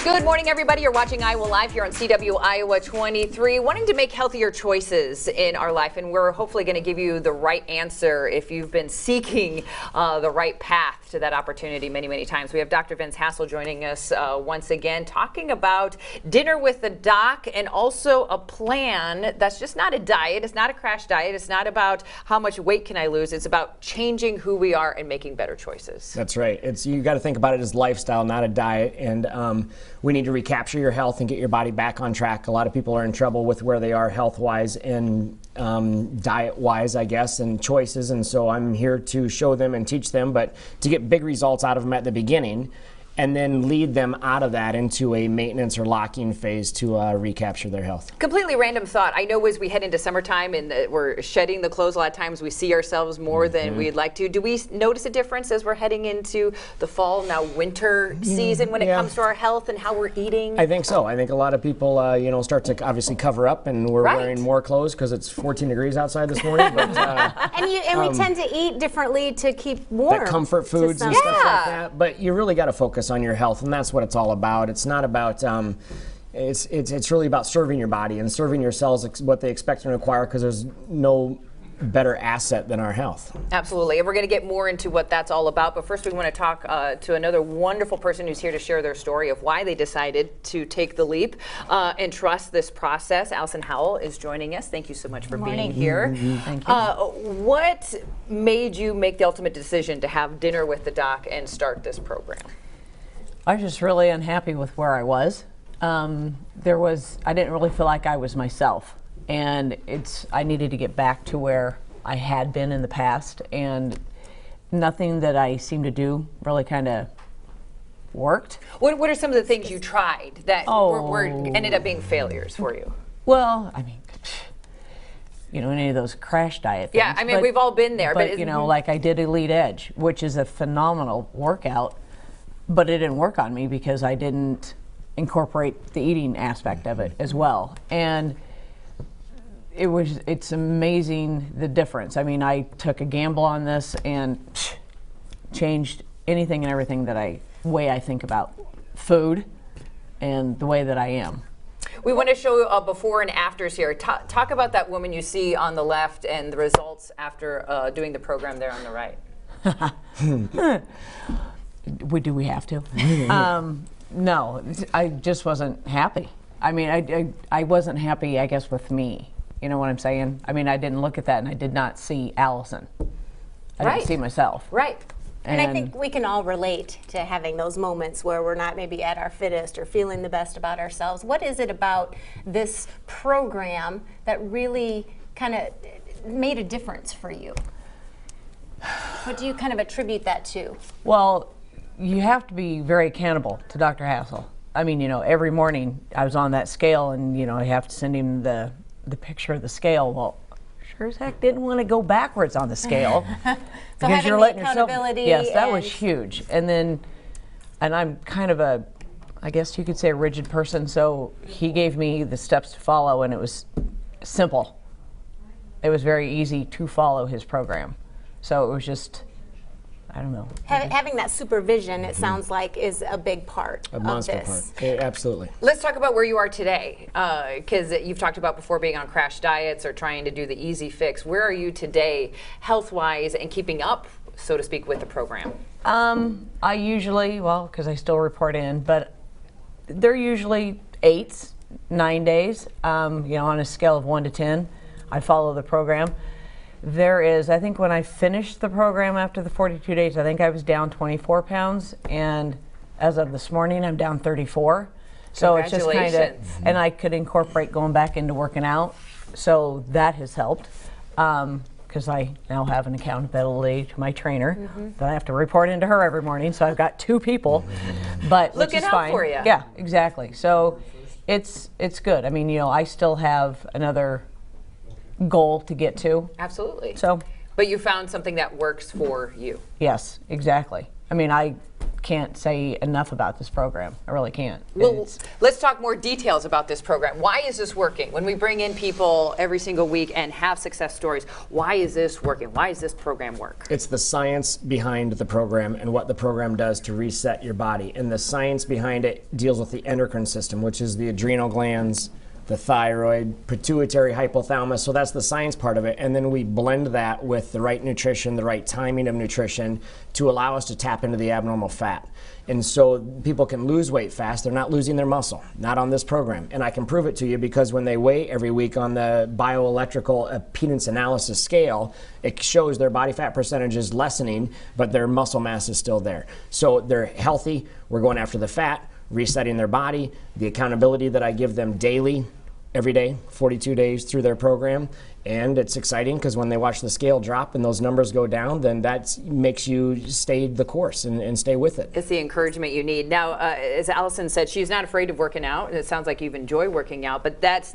Good morning, everybody. You're watching Iowa Live here on CW Iowa 23. Wanting to make healthier choices in our life, and we're hopefully going to give you the right answer if you've been seeking the right path to that opportunity many times. We have Dr. Vince Hassel joining us once again, talking about dinner with the doc and also a plan that's just not a diet. It's not a crash diet. It's not about how much weight can I lose. It's about changing who we are and making better choices. That's right. You got to think about it as lifestyle, not a diet. And we need to recapture your health and get your body back on track. A lot of people are in trouble with where they are health-wise and diet-wise, I guess, and choices. And so I'm here to show them and teach them, but to get big results out of them at the beginning, and then lead them out of that into a maintenance or locking phase to recapture their health. Completely random thought. I know as we head into summertime and we're shedding the clothes, a lot of times we see ourselves more than we'd like to. Do we notice a difference as we're heading into the fall, now winter season when it comes to our health and how we're eating? I think so. I think a lot of people, start to obviously cover up, and we're wearing more clothes because it's 14 degrees outside this morning. But, and we tend to eat differently to keep warm. That comfort foods and stuff like that. But you really got to focus on your health, and that's what it's all about. It's not about it's really about serving your body and serving your cells what they expect and require, because there's no better asset than our health. Absolutely, and we're going to get more into what that's all about, but first we want to talk to another wonderful person who's here to share their story of why they decided to take the leap and trust this process. Allison Howell is joining us. Thank you so much for being here. Thank you. What made you make the ultimate decision to have dinner with the doc and start this program? I was just really unhappy with where I was. I didn't really feel like I was myself, and I needed to get back to where I had been in the past, and nothing that I seemed to do really kind of worked. What are some of the things you tried that ended up being failures for you? Well, I mean, any of those crash diet things. Yeah, I mean, we've all been there. But like I did Elite Edge, which is a phenomenal workout, but it didn't work on me because I didn't incorporate the eating aspect of it as well. And it's amazing the difference. I mean, I took a gamble on this and changed anything and everything way I think about food and the way that I am. We want to show before and afters here. Talk about that woman you see on the left and the results after doing the program there on the right. Do we have to? No, I just wasn't happy. I mean, I wasn't happy, I guess, with me. You know what I'm saying? I mean, I didn't look at that and I did not see Allison. I didn't see myself. Right. And I think we can all relate to having those moments where we're not maybe at our fittest or feeling the best about ourselves. What is it about this program that really kind of made a difference for you? What do you kind of attribute that to? Well, you have to be very accountable to Dr. Hassel. I mean, every morning I was on that scale, and I have to send him the picture of the scale. Well, sure as heck didn't want to go backwards on the scale. So because you're letting yourself. Yes, that was huge. And I'm kind of I guess you could say, a rigid person. So he gave me the steps to follow, and it was simple. It was very easy to follow his program. So it was just, I don't know. Having that supervision, it sounds like, is a big part A monster of this. part. Absolutely. Let's talk about where you are today, because you've talked about before being on crash diets or trying to do the easy fix. Where are you today, health-wise, and keeping up, so to speak, with the program? I usually, because I still report in, but they're usually 8s, 9 days, on a scale of 1 to 10. I follow the program. There is, I think when I finished the program after the 42 days, I think I was down 24 pounds, and as of this morning, I'm down 34. So it's just kind of, and I could incorporate going back into working out, so that has helped, because I now have an accountability to my trainer that I have to report into her every morning, so I've got 2 people, but which is fine. For you. Yeah, exactly. So it's good. I mean, I still have another goal to get to. Absolutely. So, but you found something that works for you. yes, exactly. I mean, I can't say enough about this program. I really can't. Well, let's talk more details about this program. Why is this working? When we bring in people every single week and have success stories, why is this working? Why does this program work? It's the science behind the program and what the program does to reset your body. And the science behind it deals with the endocrine system, which is the adrenal glands, the thyroid, pituitary, hypothalamus. So that's the science part of it. And then we blend that with the right nutrition, the right timing of nutrition to allow us to tap into the abnormal fat. And so people can lose weight fast. They're not losing their muscle, not on this program. And I can prove it to you because when they weigh every week on the bioelectrical impedance analysis scale, it shows their body fat percentage is lessening, but their muscle mass is still there. So they're healthy. We're going after the fat, resetting their body, the accountability that I give them daily, every day, 42 days through their program. And it's exciting because when they watch the scale drop and those numbers go down, then that makes you stay the course and stay with it. It's the encouragement you need. Now, as Allison said, she's not afraid of working out. And it sounds like you enjoy working out, but that's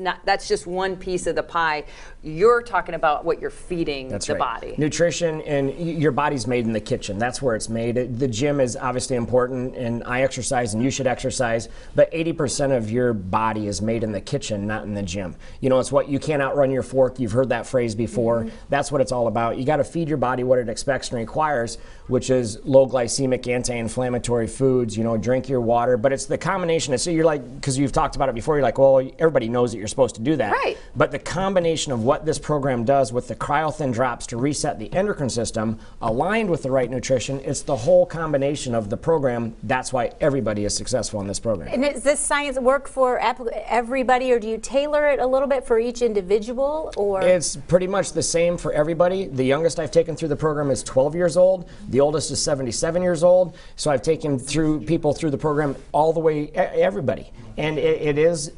just one piece of the pie. You're talking about what you're feeding the body. Nutrition, and your body's made in the kitchen. That's where it's made. The gym is obviously important, and I exercise and you should exercise, but 80% of your body is made in the kitchen, not in the gym. You know, it's what you can't outrun your fork. You've heard that phrase before. Mm-hmm. That's what it's all about. You got to feed your body what it expects and requires, which is low glycemic, anti-inflammatory foods. You know, drink your water. But it's the combination. So you're like, because you've talked about it before, you're like, well, everybody knows that you're supposed to do that. Right. But the combination of what this program does with the ChiroThin drops to reset the endocrine system, aligned with the right nutrition, it's the whole combination of the program. That's why everybody is successful in this program. And does this science work for everybody, or do you tailor it a little bit for each individual? Or it's pretty much the same for everybody. The youngest I've taken through the program is 12 years old. The oldest is 77 years old. So I've taken people through the program all the way, everybody. And it is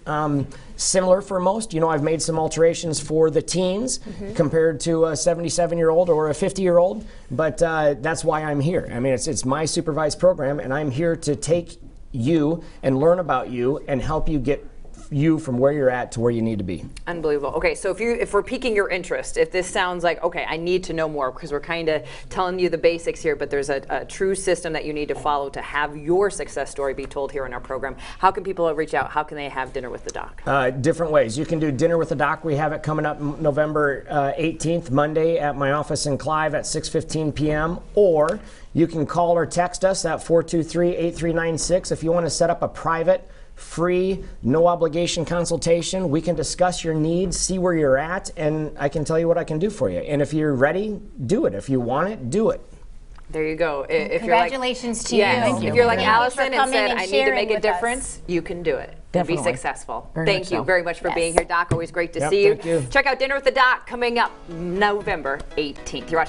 similar for most. You know, I've made some alterations for the teens compared to a 77-year-old or a 50-year-old, but that's why I'm here. I mean, it's my supervised program, and I'm here to take you and learn about you and help you get you from where you're at to where you need to be. Unbelievable. Okay, so if we're piquing your interest, if this sounds like, okay, I need to know more, because we're kind of telling you the basics here, but there's a true system that you need to follow to have your success story be told here in our program. How can people reach out? How can they have dinner with the doc? Different ways. You can do dinner with the doc. We have it coming up November 18th, Monday, at my office in Clive at 6:15 p.m. Or you can call or text us at 423-8396 if you want to set up a private, free, no obligation consultation. We can discuss your needs, see where you're at, and I can tell you what I can do for you. And if you're ready, do it. If you want it, do it. There you go. Congratulations to you. If you're like Allison and said, I need to make a with difference, you can do it. Definitely. And be successful. Very Thank much you so. very much for being here, Doc. Always great to Yep, see you. thank you. Check out Dinner with the Doc coming up November 18th. You're watching